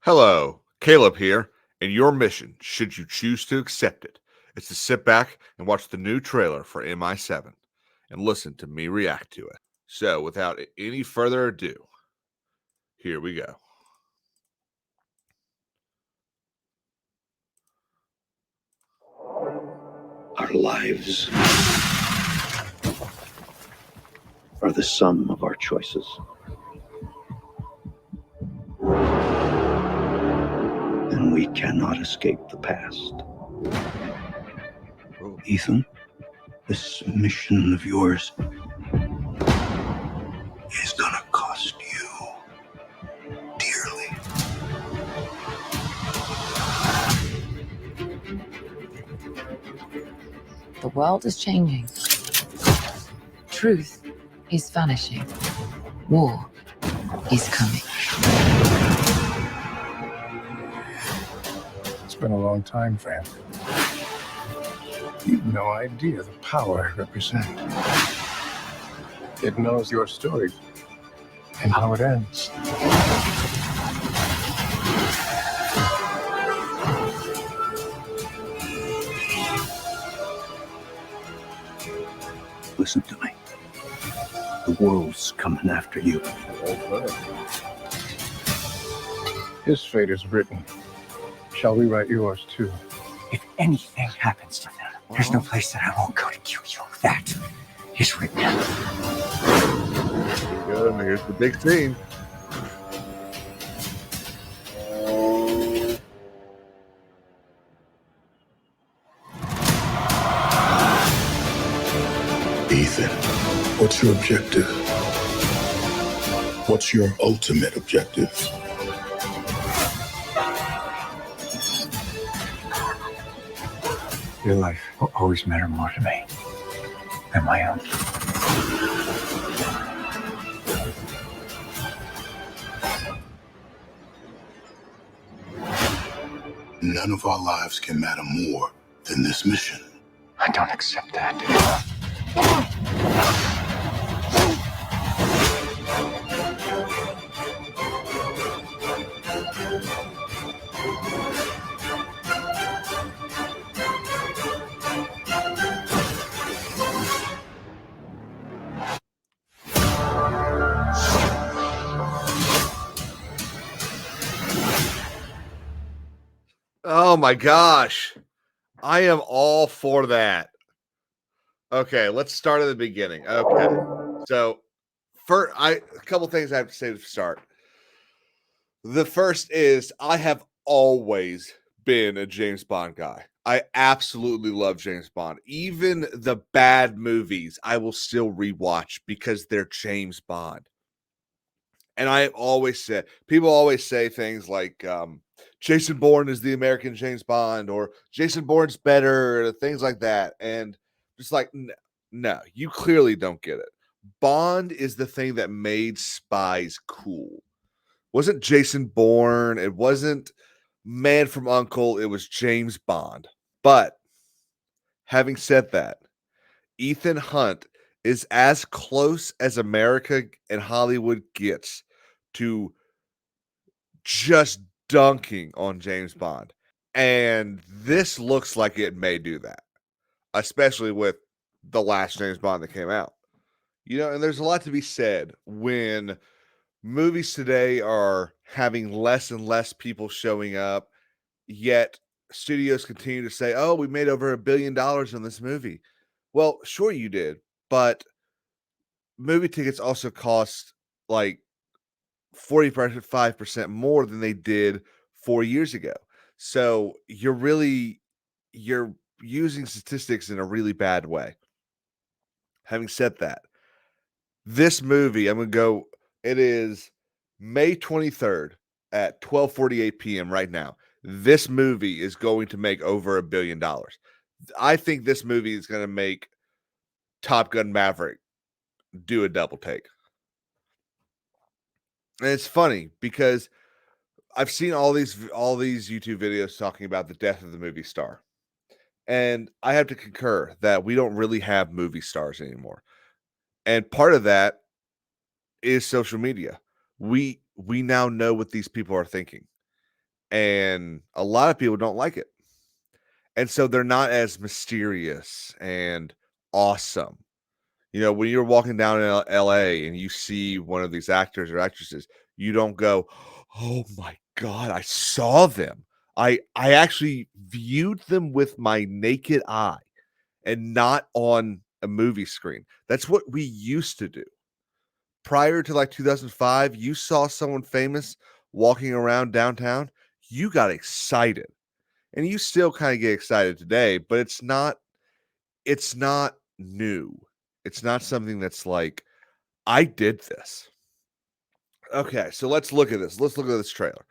Hello, Caleb here, and your mission, should you choose to accept it, is to sit back and watch the new trailer for MI7 and listen to me react to it. So, without any further ado, here we go. Our lives are the sum of our choices. And we cannot escape the past. Ooh. Ethan, this mission of yours is gonna cost you dearly. The world is changing. Truth is vanishing. War is coming. It's been a long time, friend. You've no idea the power I represent. It knows your story and how it ends. Listen to me. The world's coming after you. His fate is written. Shall we write yours too? If anything happens to them, there's no place that I won't go to kill you. That is written. Good, and here's the big scene. Ethan, what's your objective? What's your ultimate objective? Your life will always matter more to me than my own. None of our lives can matter more than this mission. I don't accept that. Oh my gosh. I am all for that. Okay, let's start at the beginning. Okay. So, a couple things I have to say to start. The first is I have always been a James Bond guy. I absolutely love James Bond. Even the bad movies, I will still rewatch because they're James Bond. And I have always said, people always say things like Jason Bourne is the American James Bond, or Jason Bourne's better, or things like that. And just like, no, you clearly don't get it. Bond is the thing that made spies cool. Wasn't Jason Bourne, it wasn't Man from Uncle, it was James Bond. But having said that, Ethan Hunt is as close as America and Hollywood gets to just dunking on James Bond. And this looks like it may do that, especially with the last James Bond that came out. You know, and there's a lot to be said when movies today are having less and less people showing up, yet studios continue to say, "Oh, we made over $1 billion on this movie." Well, sure you did, but movie tickets also cost like 45% more than they did 4 years ago. So you're using statistics in a really bad way. Having said that, this movie, I'm gonna go. It is May 23rd at 12:48 p.m. right now. This movie is going to make over $1 billion. I think this movie is going to make Top Gun Maverick do a double take. And it's funny because I've seen all these YouTube videos talking about the death of the movie star. And I have to concur that we don't really have movie stars anymore. And part of that is social media. We now know what these people are thinking. and a lot of people don't like it. And so they're not as mysterious and awesome. You know, when you're walking down in LA and you see one of these actors or actresses, you don't go, "Oh my God, I saw them. I actually viewed them with my naked eye and not on a movie screen." That's what we used to do. Prior to like 2005, you saw someone famous walking around downtown, you got excited. And you still kind of get excited today, but it's not new. It's not something that's like, I did this. Okay, so let's look at this. Let's look at this trailer.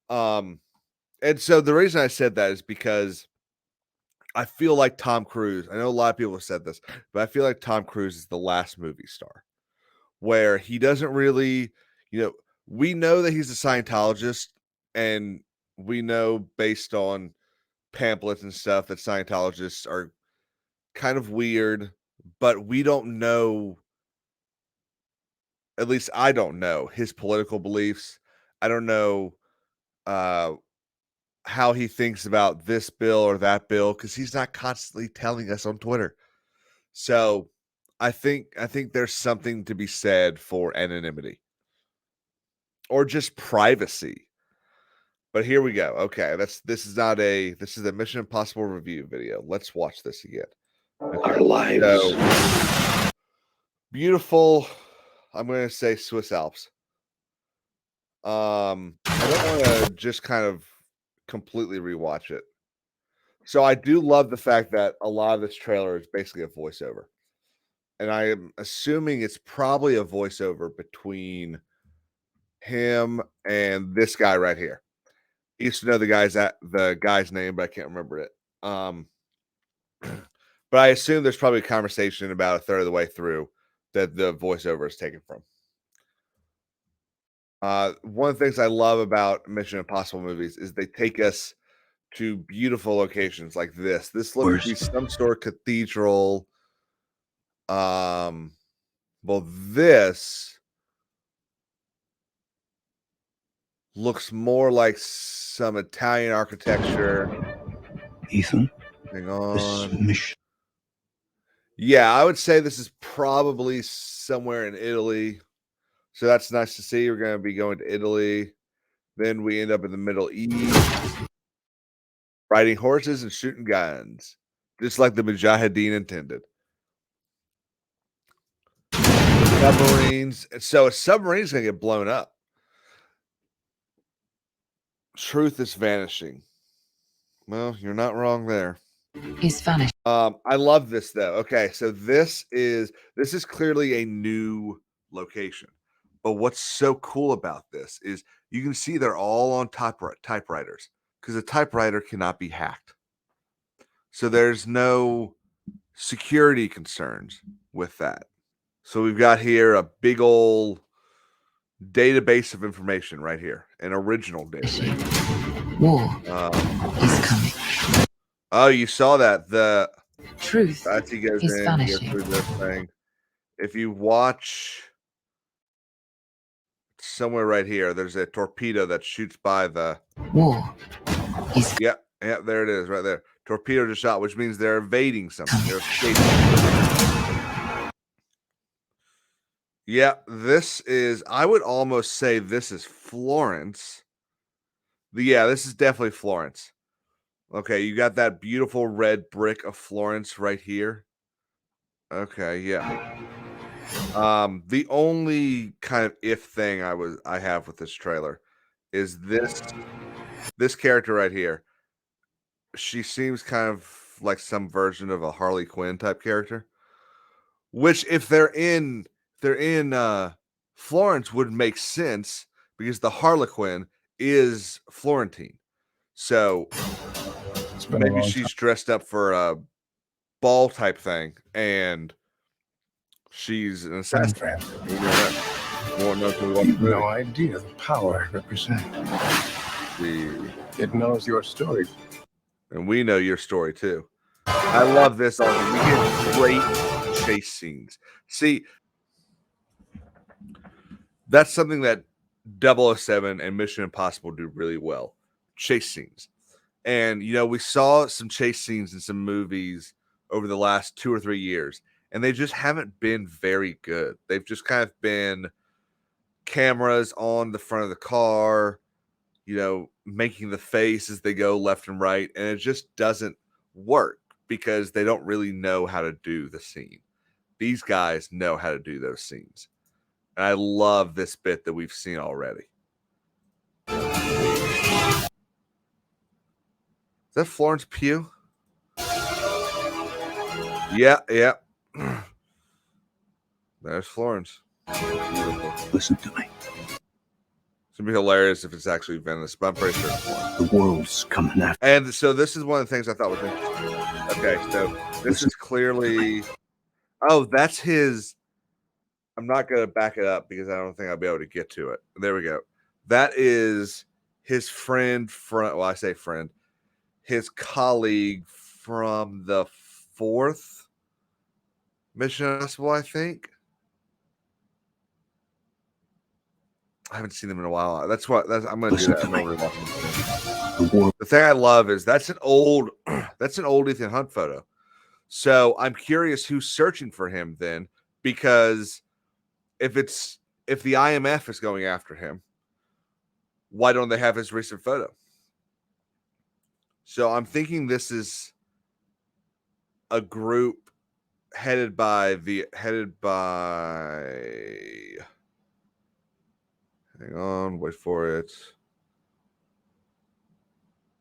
And so the reason I said that is because I feel like Tom Cruise, I know a lot of people have said this, but I feel like Tom Cruise is the last movie star where he doesn't really, you know, we know that he's a Scientologist, and we know based on pamphlets and stuff that Scientologists are kind of weird, but we don't know, at least I don't know his political beliefs. I don't know how he thinks about this bill or that bill because he's not constantly telling us on Twitter. So I think there's something to be said for anonymity or just privacy. But here we go. Okay, this is a Mission Impossible review video. Let's watch this again. Okay. Our lives. So beautiful. I'm going to say Swiss Alps. I don't want to just kind of completely rewatch it. So I do love the fact that a lot of this trailer is basically a voiceover. And I am assuming it's probably a voiceover between him and this guy right here. I used to know the guy's name, but I can't remember it. But I assume there's probably a conversation about a third of the way through that the voiceover is taken from. One of the things I love about Mission Impossible movies is they take us to beautiful locations like this. This looks to be some sort of cathedral. Well, this looks more like some Italian architecture. Ethan, Hang this on. mission. Yeah, I would say this is probably somewhere in Italy. So that's nice to see. We're going to be going to Italy. Then we end up in the Middle East, riding horses and shooting guns, just like the Mujahideen intended. Submarines. So a submarine's going to get blown up. Truth is vanishing. Well, you're not wrong there. He's vanished. I love this though. Okay, so this is clearly a new location. But what's so cool about this is you can see they're all on typewriters because a typewriter cannot be hacked. So there's no security concerns with that. So we've got here a big old database of information right here, an original database. War is coming. Oh, you saw that. The Truth as he goes is in, vanishing. he goes through this thing. If you watch somewhere right here, there's a torpedo that shoots by the War is yeah, there it is, right there. Torpedo just shot, which means they're evading something. They're escaping. Yeah, this is, I would almost say this is Florence. Yeah, this is definitely Florence. Okay, you got that beautiful red brick of Florence right here. Okay, yeah. The only kind of if thing I have with this trailer is this character right here. She seems kind of like some version of a Harley Quinn type character, which if they're in Florence would make sense because the Harlequin is Florentine. So It's been a maybe long she's dressed up for a ball type thing and she's an assassin. time. We don't know. We won't know until we watch the movie. No idea the power it represents. It knows your story. And we know your story too. I love this. We get great chase scenes. See, that's something that 007 and Mission Impossible do really well. chase scenes. And, you know, we saw some chase scenes in some movies over the last 2 or 3 years, and they just haven't been very good. They've just kind of been cameras on the front of the car, you know, making the face as they go left and right, and it just doesn't work because they don't really know how to do the scene. These guys know how to do those scenes. And I love this bit that we've seen already. Is that Florence Pugh? Yeah. There's Florence. Beautiful. Listen to me. It's gonna be hilarious if it's actually Venice, but I'm pretty sure it's Florence. The world's coming after. And so this is one of the things I thought was interesting. Okay, so this is clearly... Oh, that's his... I'm not going to back it up because I don't think I'll be able to get to it. There we go. That is his friend from... Well, I say friend. His colleague from the 4th Mission Impossible, I think. I haven't seen them in a while. I'm going to do that. I'm gonna rewatch them. The thing I love is that's an old Ethan Hunt photo. So I'm curious who's searching for him then, because if the IMF is going after him, why don't they have his recent photo? So I'm thinking this is a group headed by hang on, wait for it.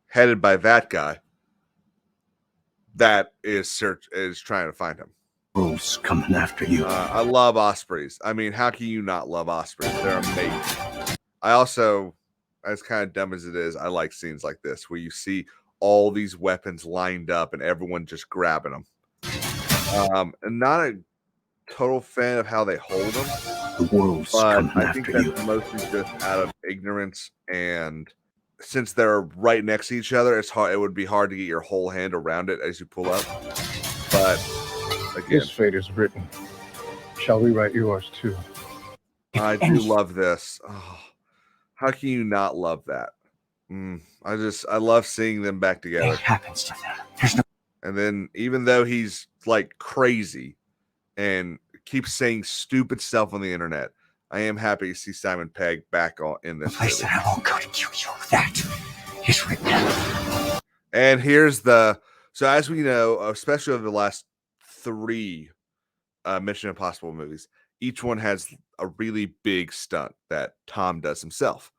Headed by that guy that is trying to find him. World's coming after you. I love Ospreys. I mean, how can you not love Ospreys? They're amazing. I also, as kind of dumb as it is, I like scenes like this where you see all these weapons lined up and everyone just grabbing them. And not a total fan of how they hold them. The world's but coming I think after that's you. mostly just out of ignorance, and since they're right next to each other, it's hard. It would be hard to get your whole hand around it as you pull up. But again, His fate is written. Shall we write yours too? I do love this. Oh, how can you not love that? I love seeing them back together. It happens to them. There's no. And then even though he's like crazy and keeps saying stupid stuff on the internet, I am happy to see Simon Pegg back in this place movie. that I won't go to kill you. That is written. And here's so as we know, especially over the last 3 Mission Impossible movies, each one has a really big stunt that Tom does himself.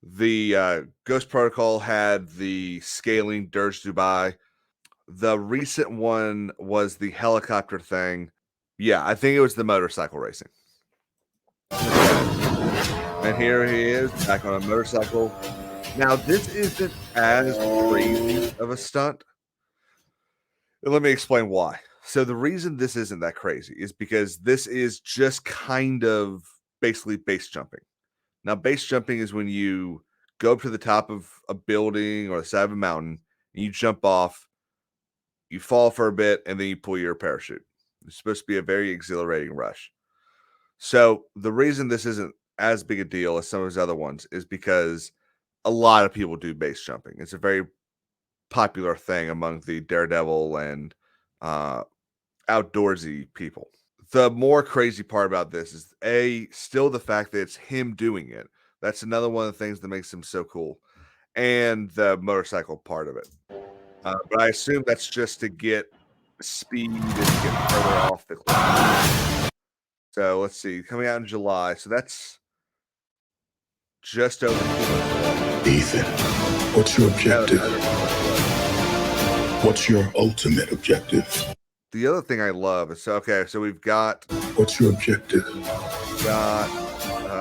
The Ghost Protocol had the scaling Dirge Dubai. The recent one was the helicopter thing. Yeah, I think it was the motorcycle racing. And here he is back on a motorcycle. Now, this isn't as crazy of a stunt. And let me explain why. So the reason this isn't that crazy is because this is just kind of basically base jumping. Now, base jumping is when you go up to the top of a building or the side of a mountain, and you jump off, you fall for a bit, and then you pull your parachute. It's supposed to be a very exhilarating rush. So the reason this isn't as big a deal as some of his other ones is because a lot of people do base jumping. It's a very popular thing among the daredevil and outdoorsy people. The more crazy part about this is still the fact that it's him doing it. That's another one of the things that makes him so cool, and the motorcycle part of it. But I assume that's just to get speed and get further off the cliff. So let's see, coming out in July. So that's just over 2 months. Ethan, what's your objective? What's your ultimate objective? The other thing I love is so we've got. What's your objective? Got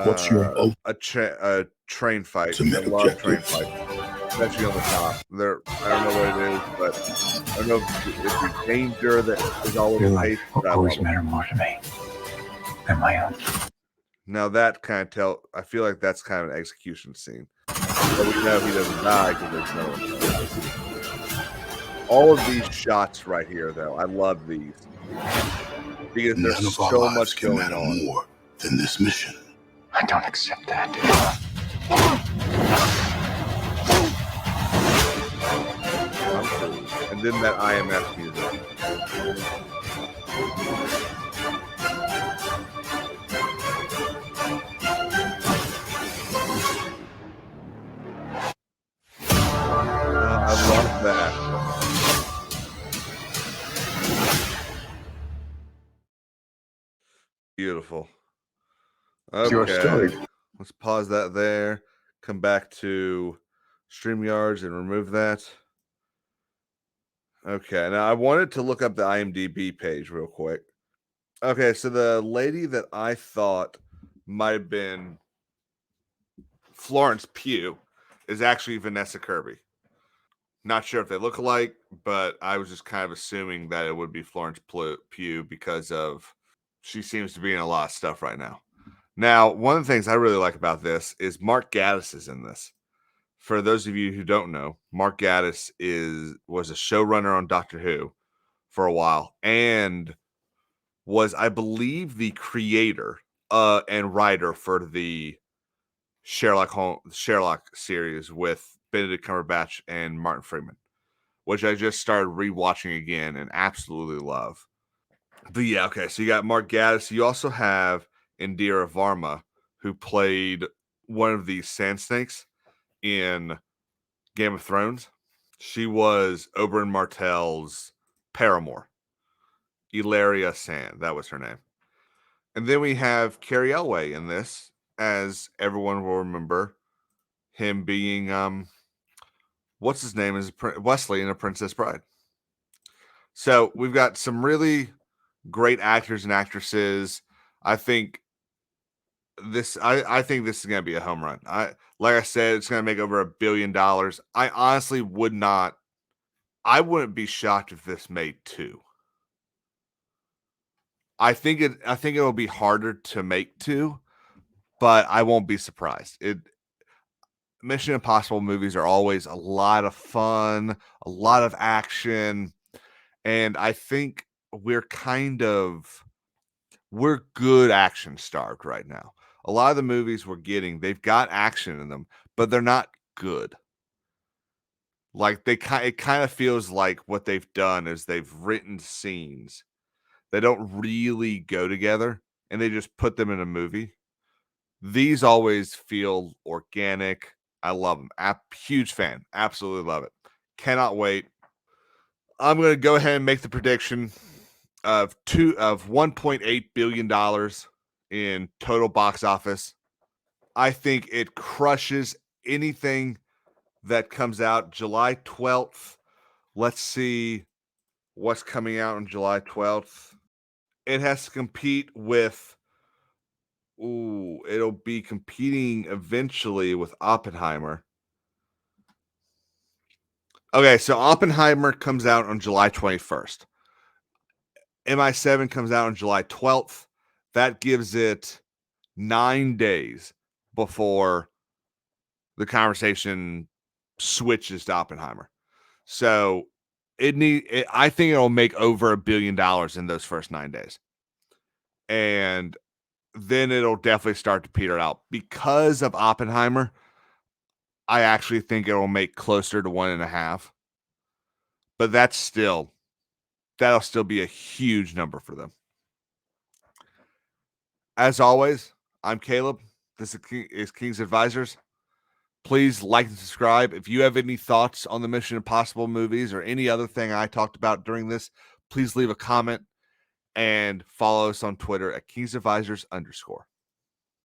What's your a train fight. I ultimate love train objective? fights, especially on the top. I don't know what it is, but I don't know if it's the danger that is all over Your the life face. will always matter more to me than my own. Now that kind of I feel like that's kind of an execution scene. But we know he doesn't die because there's no one. All of these shots right here, though, I love these because None there's of our so lives much can going matter on. more than this mission. I don't accept that. then that IMF music. I love that. Beautiful. It's your story. Okay. Let's pause that there. Come back to StreamYards and remove that. Okay. Now I wanted to look up the IMDb page real quick. Okay, so the lady that I thought might have been Florence Pugh is actually Vanessa Kirby. Not sure if they look alike, but I was just kind of assuming that it would be Florence Pugh because of she seems to be in a lot of stuff right now. Now, one of the things I really like about this is Mark Gatiss is in this. For those of you who don't know, Mark Gatiss was a showrunner on Doctor Who for a while and was, I believe, the creator and writer for the Sherlock series with Benedict Cumberbatch and Martin Freeman, which I just started rewatching again and absolutely love. But yeah, okay, so you got Mark Gatiss. You also have Indira Varma, who played one of the Sand Snakes in Game of Thrones. She was Oberyn Martell's paramour. Ilaria Sand, that was her name. And then we have Carrie Elway in this, as everyone will remember him being what's his name is Wesley in A Princess Bride. So we've got some really great actors and actresses. I think this is going to be a home run. Like I said, it's going to make over $1 billion. I honestly I wouldn't be shocked if this made 2. I think it will be harder to make 2, but I won't be surprised. Mission Impossible movies are always a lot of fun, a lot of action, and I think we're good action starved right now. A lot of the movies we're getting, they've got action in them, but they're not good. Like it kind of feels like what they've done is they've written scenes. They don't really go together and they just put them in a movie. These always feel organic. I love them. Huge fan. Absolutely love it. Cannot wait. I'm going to go ahead and make the prediction of $1.8 billion in total box office. I think it crushes anything that comes out July 12th. Let's see what's coming out on July 12th. It has to compete with it'll be competing eventually with Oppenheimer. Okay, so Oppenheimer comes out on July 21st. MI7 comes out on July 12th. That gives it 9 days before the conversation switches to Oppenheimer. So I think it'll make over $1 billion in those first 9 days. And then it'll definitely start to peter out. Because of Oppenheimer, I actually think it'll make closer to 1.5. But that'll still be a huge number for them. As always, I'm Caleb. This is King's Advisors. Please like and subscribe. If you have any thoughts on the Mission Impossible movies or any other thing I talked about during this, please leave a comment and follow us on Twitter at KingsAdvisors_.